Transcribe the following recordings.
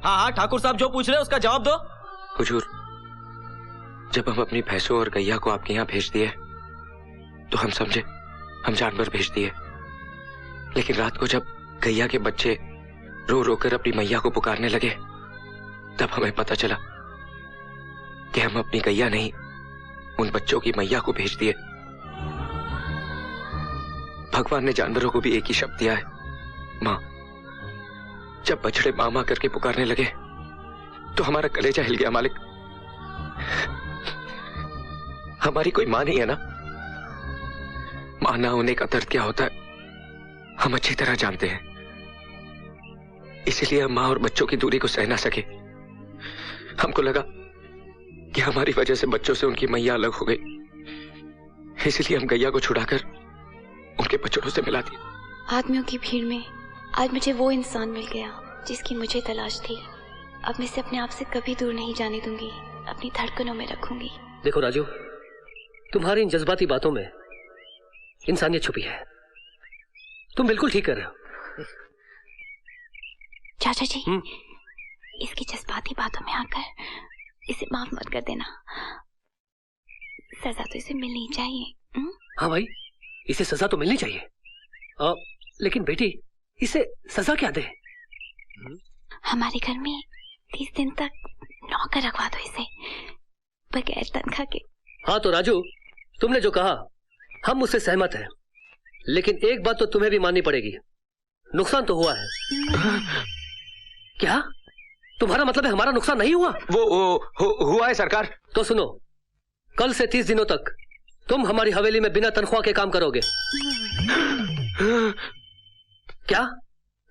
हाँ हाँ ठाकुर साहब जो पूछ रहे हैं उसका जवाब दो। हुजूर, जब हम अपनी भैंसों और गैया को आपके यहाँ भेज दिए तो हम समझे हम जानवर भेज दिए, लेकिन रात को जब गैया के बच्चे रो रो कर अपनी मैया को पुकारने लगे तब हमें पता चला कि हम अपनी गैया नहीं उन बच्चों की मैया को भेज दिए। भगवान ने जानवरों को भी एक ही शब्द दिया है, मां। जब बछड़े मां मां करके पुकारने लगे तो हमारा कलेजा हिल गया मालिक। हमारी कोई मां नहीं है ना, मां ना होने का दर्द क्या होता है हम अच्छी तरह जानते हैं। इसलिए हम मां और बच्चों की दूरी को सह ना सके। हमको लगा कि हमारी वजह से बच्चों से उनकी मैया अलग हो गई, इसलिए हम गैया को छुड़ाकर उनके बच्चों से मिला दिया। आदमियों की भीड़ में आज मुझे वो इंसान मिल गया जिसकी मुझे तलाश थी। अब मैं इसे अपने आप से कभी दूर नहीं जाने दूंगी, अपनी धड़कनों में रखूंगी। देखो राजू, तुम्हारी इन जज्बाती बातों में इंसानियत छुपी है। तुम बिल्कुल ठीक कर रहे हो। चाचा जी, इसकी जज्बाती बातों में आकर इसे माफ मत कर देना। सजा तो इसे मिलनी चाहिए। हाँ भाई, इसे सजा तो मिलनी चाहिए, लेकिन बेटी इसे सजा क्या दे? हमारे घर में 30 दिन तक नौकर रखवा दो इसे, बगैर तनख्वाह के। हाँ तो राजू, तुमने जो कहा हम उससे सहमत हैं, लेकिन एक बात तो तुम्हें भी माननी पड़ेगी, नुकसान तो हुआ है। क्या तुम्हारा मतलब है हमारा नुकसान नहीं हुआ? हुआ है सरकार। तो सुनो, कल से 30 दिनों तक तुम हमारी हवेली में बिना तनख्वाह के काम करोगे। क्या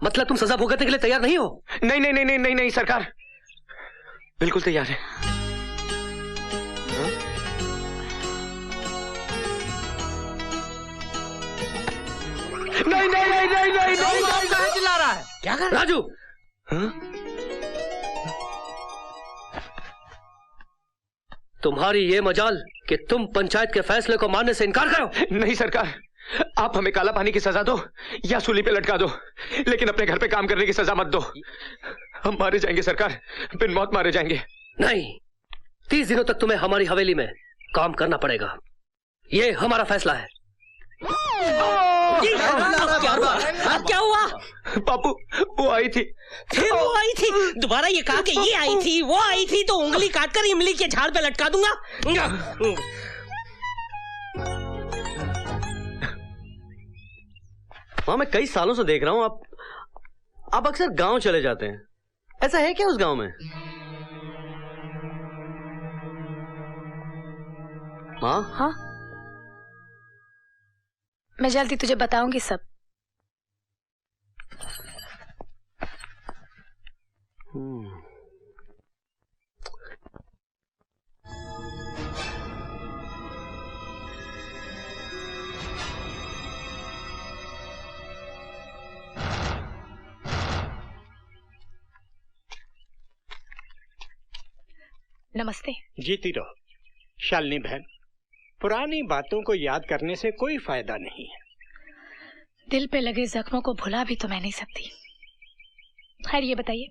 मतलब तुम सजा भुगतने के लिए तैयार नहीं हो? नहीं नहीं नहीं नहीं नहीं, नहीं सरकार, बिल्कुल तैयार है। नहीं नहीं नहीं नहीं नहीं नहीं, कहाँ चिल्ला रहा है? क्या कर राजू? तुम्हारी ये मजाल कि तुम पंचायत के फैसले को मानने से इनकार करो। नहीं सरकार, आप हमें काला पानी की सजा दो या सूली पे लटका दो, लेकिन अपने घर पे काम करने की सजा मत दो। हम मारे जाएंगे सरकार, बिन मौत मारे जाएंगे। नहीं, 30 दिनों तक तुम्हें हमारी हवेली में काम करना पड़ेगा, ये हमारा फैसला है। क्या हुआ? बापू वो आई थी, फिर वो आई थी? दोबारा ये कहा कि ये आई थी, वो आई थी, तो उंगली काटकर इमली के झाड़ पे लटका दूंगा। हाँ, मैं कई सालों से देख रहा हूँ आप अक्सर गांव चले जाते हैं। ऐसा है क्या उस गांव में? हाँ हाँ, मैं जल्दी तुझे बताऊंगी सब। नमस्ते। जीती रहो शालिनी बहन, पुरानी बातों को याद करने से कोई फायदा नहीं है। दिल पे लगे जख्मों को भुला भी तो मैं नहीं सकती। खैर ये बताइए,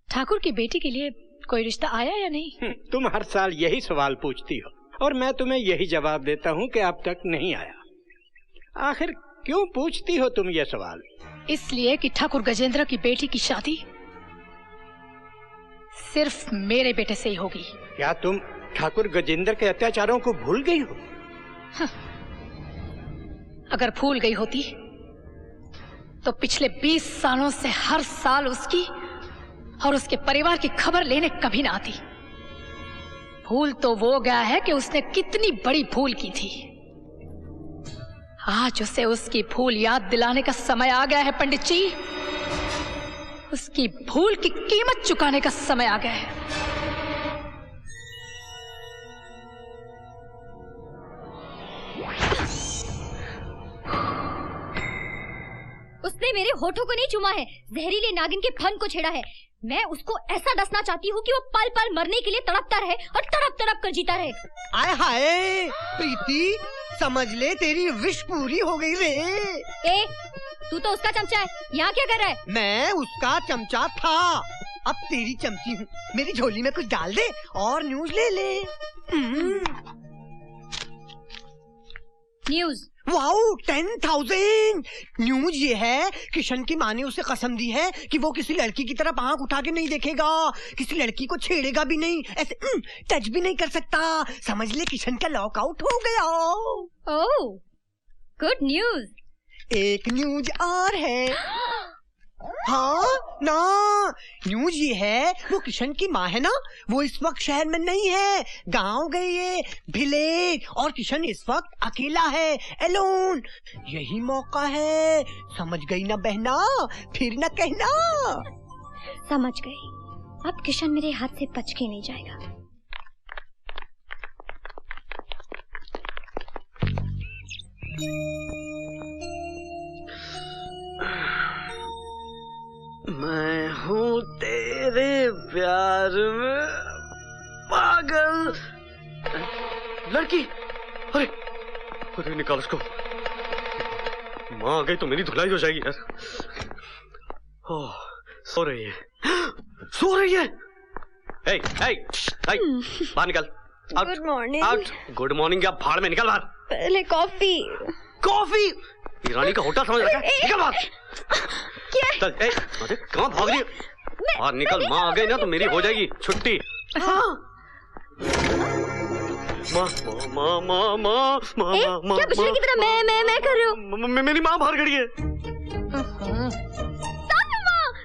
ठाकुर की बेटी के लिए कोई रिश्ता आया या नहीं? तुम हर साल यही सवाल पूछती हो और मैं तुम्हें यही जवाब देता हूँ कि अब तक नहीं आया। आखिर क्यों पूछती हो तुम ये सवाल? इसलिए कि ठाकुर गजेंद्र की बेटी की शादी सिर्फ मेरे बेटे से ही होगी। क्या तुम ठाकुर गजेंद्र के अत्याचारों को भूल गई हो? अगर भूल गई होती तो पिछले 20 सालों से हर साल उसकी और उसके परिवार की खबर लेने कभी ना आती। भूल तो वो गया है कि उसने कितनी बड़ी भूल की थी। आज उसे उसकी भूल याद दिलाने का समय आ गया है पंडित जी। उसकी भूल की कीमत चुकाने का समय आ गया है। उसने मेरे होठों को नहीं चूमा है, जहरीले नागिन के फन को छेड़ा है। मैं उसको ऐसा डसना चाहती हूँ कि वो पल पल मरने के लिए तड़पता रहे और तड़प तड़प कर जीता रहे। आय हाय प्रीति, समझ ले तेरी विश पूरी हो गई रे। ए, तू तो उसका चमचा है, यहाँ क्या कर रहा है? मैं उसका चमचा था, अब तेरी चमची हूँ, मेरी झोली में कुछ डाल दे और न्यूज ले ले। न्यूज। वाओ 10,000 न्यूज ये है, किशन की माँ ने उसे कसम दी है कि वो किसी लड़की की तरफ आंख उठा के नहीं देखेगा, किसी लड़की को छेड़ेगा भी नहीं, ऐसे टच भी नहीं कर सकता। समझ ले किशन का लॉकआउट हो गया। Oh good news. एक न्यूज और है। हाँ ना, न्यूज ये है वो किशन की माँ है ना, वो इस वक्त शहर में नहीं है, गांव गई है, विलेज, और किशन इस वक्त अकेला है, एलोन। यही मौका है, समझ गई ना बहना, फिर ना कहना। समझ गई, अब किशन मेरे हाथ से बच के नहीं जाएगा। मैं हूँ तेरे प्यार में पागल। लड़की, अरे अरे निकाल उसको। माँ आ गई तो मेरी धुलाई हो जाएगी यार। ओह, सो रही है, सो रही है। हे, हे, हे, बाहर निकल। Good morning. Out. Good morning क्या भाड़ में, निकल बाहर। पहले कॉफी। कॉफी? ईरानी का होटल समझ रखा है? निकल बाहर। क्या? चल, अरे कहाँ भाग रही है? बाहर निकल, माँ आ गई ना तो मेरी हो जाएगी छुट्टी। माँ माँ माँ माँ माँ माँ क्या पिछले की तरह मैं कर रही हूँ? मेरी माँ बाहर खड़ी है।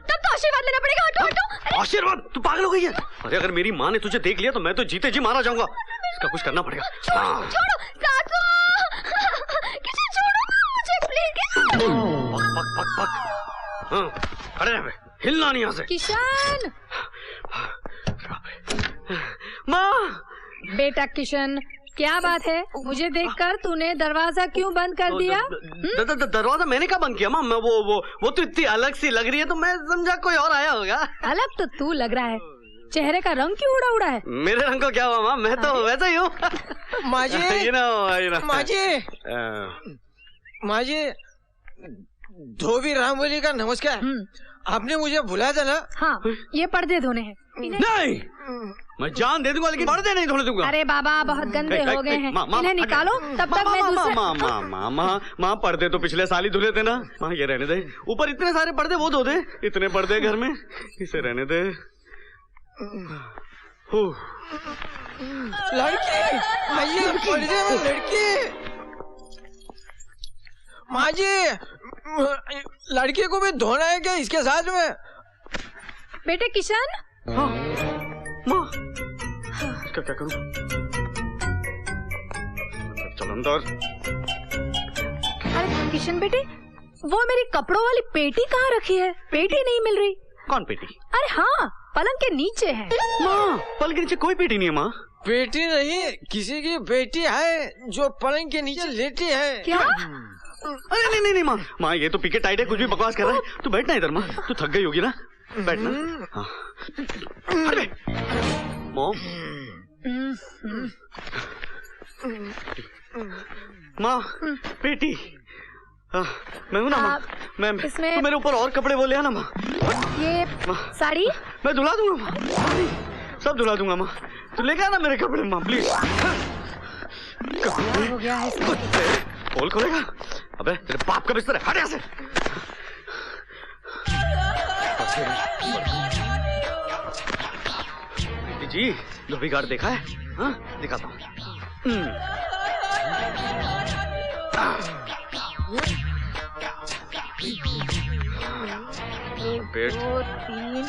तब तो आशीर्वाद लेना पड़ेगा। हटो हटो। आशीर्वाद? तू पागल हो गई है? अरे अगर मेरी माँ ने तुझे देख लिया तो मैं तो जीते जी मारा जाऊंगा। इसका कुछ करना पड़ेगा। छोड़ो सासू। किसी छोड़ो ना मुझे प्लीज। पक पक पक। हाँ, खड़े रह, हिलना नहीं यहाँ से। किशन। माँ। बेटा किशन, क्या बात है? मुझे देखकर तूने दरवाजा क्यों बंद कर दिया? दरवाजा मैंने क्या बंद किया माँ? मैं वो तो इतनी अलग सी लग रही है तो मैं समझा कोई और आया होगा। अलग तो तू लग रहा है, चेहरे का रंग क्यों उड़ा उड़ा है? मेरे रंग को क्या हुआ माँ? मैं तो वैसा ही हूँ। माजी, धोबी रामबली का नमस्कार। आपने मुझे बुलाया था ना? हाँ, ये पर्दे धोने हैं। नहीं, मैं जान दे दूंगा लेकिन पर्दे नहीं धोने दूंगा। अरे बाबा बहुत गंदे हो गए हैं, इन्हें निकालो तब तक मैं दूसरे। माँ पर्दे तो पिछले साल ही धुले थे ना। माँ ये रहने दे, ऊपर इतने सारे पर्दे वो धो दे, इतने पर्दे घर में, इसे रहने दे। लड़की, पर्दे में लड़की। माँ जी, लड़की को भी धोना है क्या इसके साथ में? बेटे किशन। हाँ माँ, इसका क्या करूं? चल अंदर। अरे किशन बेटे, वो मेरी कपड़ों वाली पेटी कहाँ रखी है? पेटी नहीं मिल रही। कौन पेटी? अरे हाँ, पलंग के नीचे है। माँ, पलंग के नीचे कोई पेटी नहीं है माँ। पेटी नहीं, किसी की बेटी है जो पलंग के नीचे लेटी है। क्या? अरे नहीं माँ, माँ ये तो पीके टाइट है, कुछ भी बकवास कर रहा है। तू बैठना इधर माँ, तू थक गई होगी ना, बैठना। हाँ। अरे मॉम। माँ, बेटी, मैं हूँ ना माँ। मैं इसमें तो मेरे ऊपर और कपड़े वो ले आना माँ। ये साड़ी मैं धुला दूंगा माँ, सब धुला दूंगा माँ। तू लेके आना मेरे कपड़े माँ प्लीज। हो गया है पोल खोलेगा? अबे तेरे बाप का बिस्तर है, हट यहाँ से। जी धोबी घाट देखा है? हाँ दिखाता हूँ। पेट 2 3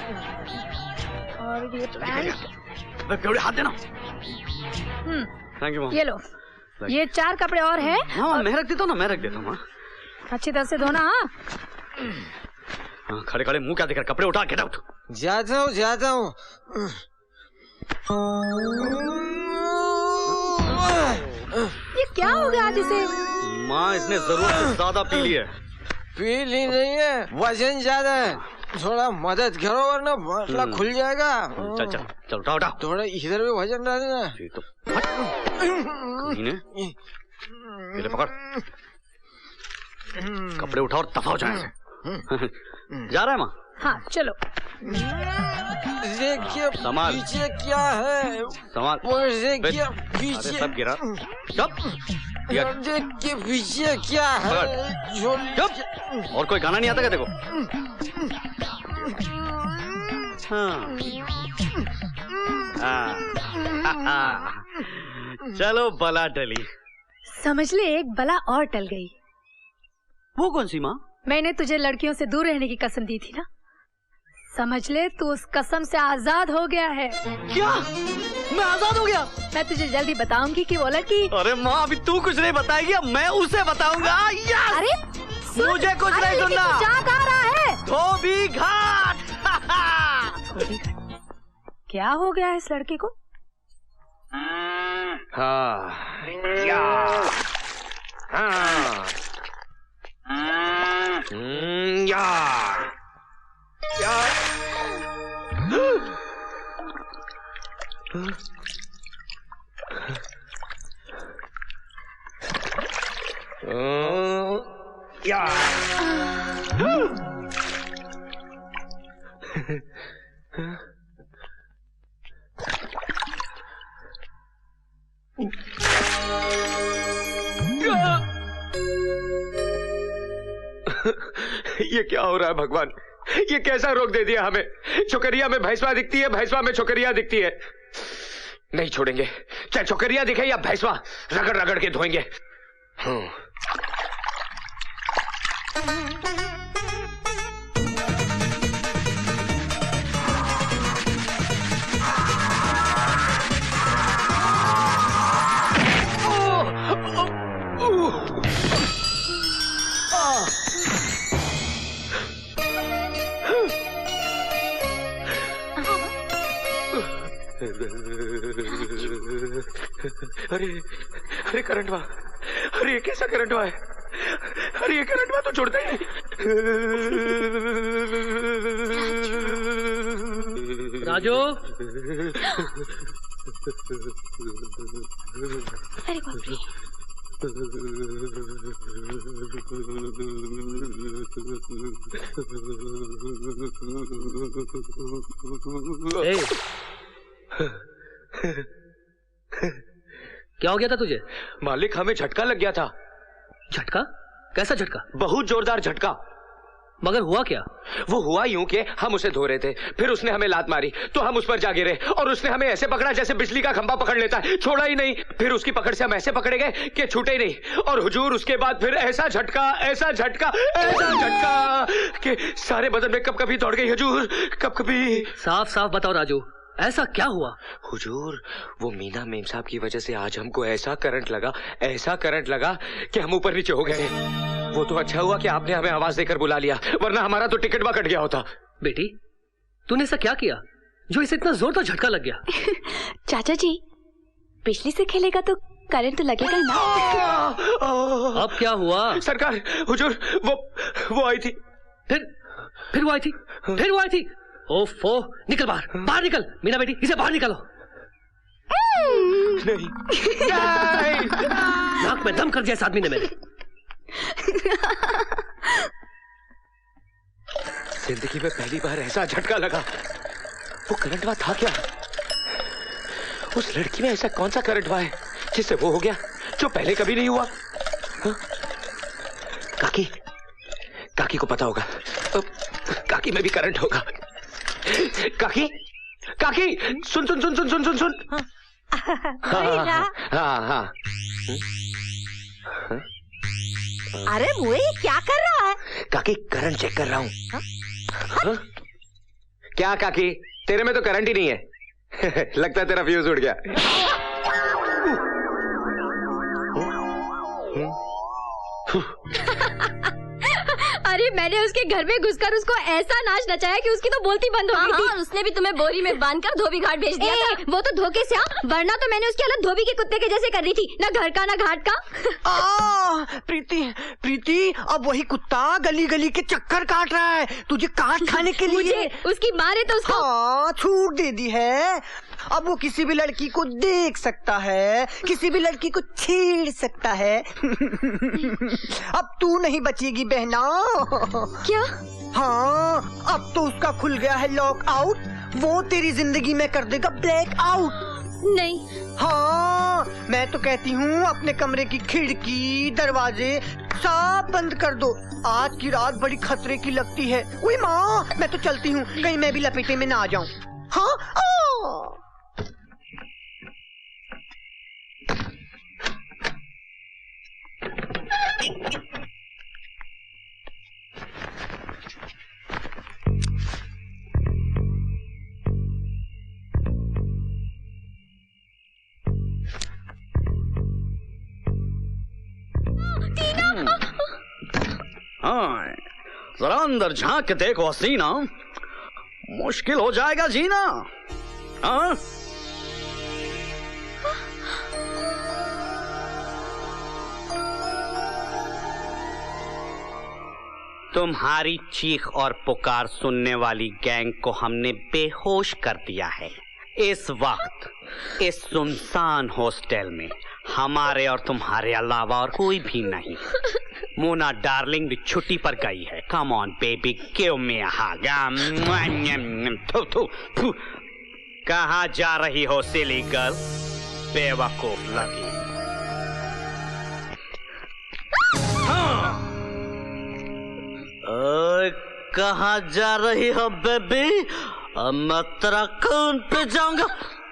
और ये पैंट। हाथ देना। Thank you. ये लो, ये 4 कपड़े और हैं। हाँ मैं रख देता हूँ ना, मैं रख देता हूँ। अच्छी तरह से धोना। हाँ खड़े खड़े मुंह क्या दिख रहा? कपड़े उठा, गेट आउट। जाता हूँ। ये क्या हो गया आज इसे? माँ इसने जरूरत से ज्यादा पी ली है। पी ली नहीं है, वजन ज्यादा है, थोड़ा मदद करो वरना बाटला खुल जाएगा। चल चल चल उठा उठा। थोड़ा इधर भी वजन डालना। तो ये पकड़, कपड़े उठा और दफा हो जाए। जा रहा है माँ? हाँ चलो। पर्दे के संभाल। पीछे क्या है? संभाल। पर्दे के अरे पीछे सब गिरा। चुप। पर्दे के पीछे क्या है? चुप। और कोई गाना नहीं आता क्या देखो? हाँ। चलो बला टली। समझ ले एक बला और टल गई। वो कौन सी माँ? मैंने तुझे लड़कियों से दूर रहने की कसम दी थी ना, समझ ले तू उस कसम से आजाद हो गया है। क्या? मैं आजाद हो गया? मैं तुझे जल्दी बताऊंगी कि वो लड़की। अरे माँ अभी तू कुछ नहीं बताएगी, अब मैं उसे बताऊंगा। अरे मुझे कुछ नहीं सुनना। जा कहाँ रहा है? धोबी घाट। क्या हो गया है इस लड़के को? हाँ या हाँ या या या ये क्या हो रहा है भगवान? ये कैसा रोक दे दिया हमें? छोकरिया में भैंसवा दिखती है, भैंसवा में छोकरिया दिखती है। नहीं छोड़ेंगे, चाहे छोकरिया दिखे या भैंसवा, रगड़ रगड़ के धोएंगे। अरे अरे करंट हुआ। अरे कैसा करंट हुआ है? अरे ये करंट हुआ तो छोड़ता ही नहीं। राजू, अरे बाप रे। क्या हो गया था तुझे? मालिक हमें झटका लग गया था। झटका? कैसा झटका? बहुत जोरदार झटका। मगर हुआ क्या? वो हुआ यूं कि हम उसे धो रहे थे, फिर उसने हमें लात मारी तो हम उस पर जा गिरे और उसने हमें ऐसे पकड़ा जैसे बिजली का खंभा पकड़ लेता है, छोड़ा ही नहीं। फिर उसकी पकड़ से हम ऐसे पकड़े गए कि छूटे ही नहीं। और हुजूर उसके बाद फिर ऐसा झटका, ऐसा झटका, ऐसा झटका कि सारे बदन में कब कभी दौड़ गई हुजूर, कब कभी। साफ साफ बताओ राजू, ऐसा क्या हुआ? हुजूर वो मीना मेम साहब की वजह से आज हमको ऐसा करंट लगा, ऐसा करंट लगा कि हम ऊपर नीचे हो गए। वो तो अच्छा हुआ कि आपने हमें आवाज देकर बुला लिया, वरना हमारा तो टिकट कट गया होता। बेटी, तूने ऐसा क्या किया जो इसे इतना जोर तो झटका लग गया? चाचा जी, बिजली से खेलेगा तो करंट तो लगेगा ना। अब क्या हुआ? सरकार, हुजूर वो आई थी। फिर वो आई थी? फिर वो आई थी? ओफो, निकल बाहर, बाहर निकल। मीना बेटी, इसे बाहर निकालो। नहीं। नाक में दम कर दिया इस आदमी ने मेरे। जिंदगी में पहली बार ऐसा झटका लगा। वो करंट हुआ था क्या? उस लड़की में ऐसा कौन सा करंट हुआ है जिससे वो हो गया जो पहले कभी नहीं हुआ? हा? काकी को पता होगा। काकी में भी करंट होगा। काकी सुन सुन सुन सुन सुन सुन सुन। हाँ। अरे मुए क्या कर रहा है? काकी करंट चेक कर रहा हूँ। क्या काकी, तेरे में तो करंट ही नहीं है। लगता है तेरा फ्यूज उड़ गया। अरे मैंने उसके घर में घुसकर उसको ऐसा नाच नचाया कि उसकी तो बोलती बंद हो गई थी। और उसने भी तुम्हें बोरी में बांधकर धोबी घाट भेज दिया था। वो तो धोखे से, वरना तो मैंने उसकी हालत धोबी के कुत्ते के जैसे कर दी थी, ना घर का ना घाट का। प्रीति, अब वही कुत्ता गली गली के चक्कर काट रहा है तुझे काट खाने के लिए। मुझे उसकी माँ ने तो उसको छूट दे दी है। अब वो किसी भी लड़की को देख सकता है, किसी भी लड़की को छेड़ सकता है। अब तू नहीं बचेगी बहना। क्या? हाँ, अब तो उसका खुल गया है लॉक आउट। वो तेरी जिंदगी में कर देगा ब्लैक आउट। नहीं। हाँ, मैं तो कहती हूँ अपने कमरे की खिड़की दरवाजे सब बंद कर दो। आज की रात बड़ी खतरे की लगती है। उई माँ, मैं तो चलती हूँ, कहीं मैं भी लपेटे में ना आ जाऊं। हाँ हाँ, जरा अंदर झांक के देखो हसीना, मुश्किल हो जाएगा जीना। हाँ? तुम्हारी चीख और पुकार सुनने वाली गैंग को हमने बेहोश कर दिया है। इस वक्त इस सुनसान हॉस्टल में हमारे और तुम्हारे अलावा और कोई भी नहीं। मोना डार्लिंग भी छुट्टी पर गई है। Come on baby, give me a hug. कहाँ जा रही हो सिली गर्ल, बेवकूफ लगी। हाँ। कहाँ जा रही हो बेबी? मैं तेरा खून पे जाऊंगा।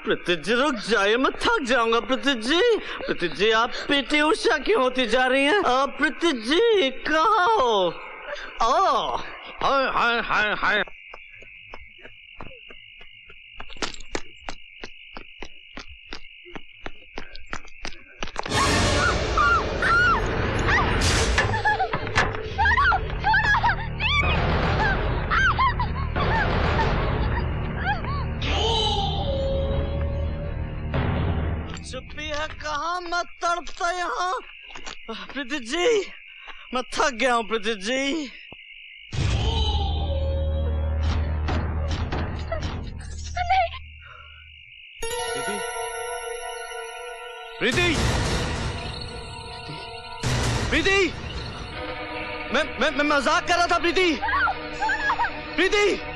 प्रीति जी रुक जाइए, मैं थक जाऊंगा। प्रीति जी आप पीटी उषा क्यों होती जा रही हैं? प्रीति जी कहाँ हो? हाय हाय हाय हाय। चुप्पी है कहाँ, मैं तड़पता यहाँ। प्रीति जी मैं थक गया हूँ। प्रीति जी प्रीति प्रीति मैं मजाक कर रहा था। प्रीति प्रीति